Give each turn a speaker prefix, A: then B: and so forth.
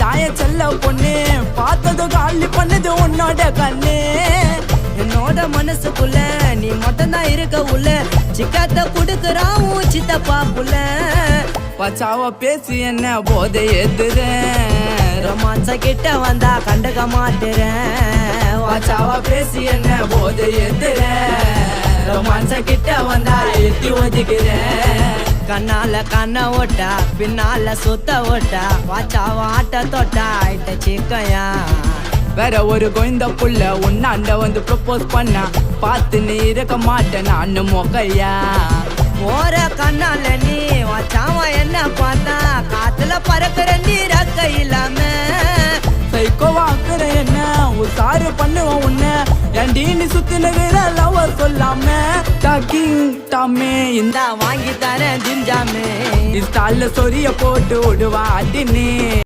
A: தாய செல்ல பொண்ணு பார்த்தது காலி பண்ணது உன்னோட கண்ணு
B: என்னோட மனசுக்குள்ள நீ மட்டும்தான் இருக்க உள்ள சிக்காத்த குடுக்குறான் சித்தப்பா புள்ள
A: பச்சாவ பேசி என்ன போதை ஏத்துறேன்
B: ரொமான்ஸ கிட்ட வந்தா கண்டுக்க மாட்டேறேன்
A: பச்சாவ பேசி என்ன போதை ஏத்துறேன் ரொமான்ஸ கிட்ட வந்தா ஏத்தி ஒதுக்கிறேன்
B: கண்ணால கண்ண ஓட்டா பின்னால சுத்த ஓட்டா வாச்சாவ ஆட்ட தொட்டா ஆயிட்ட சிக்கையா
A: வேற ஒரு கொய்ந்த புள்ள உன்னாண்ட வந்து ப்ரப்போஸ் பண்ணா பார்த்து நீ இருக்க மாட்டேன் நானு மொக்கையா
B: ஓர கண்ணால நீ வாச்சாவ என்ன பார்த்தா காத்துல பறக்கிற நீரக்க இல்லாம
A: சைக்கோவாக்குற என்ன உசாரு பண்ணுவோம் உன்ன ஏன்டி நீ சுத்தி நகிற லவர் சொல்லாம டாக்கிங் டாமே இந்த
B: வாங்கி தரேன் ஜிஞ்சாமே
A: இஸ்டால்ல சொரிய போட்டு விடுவா அடினே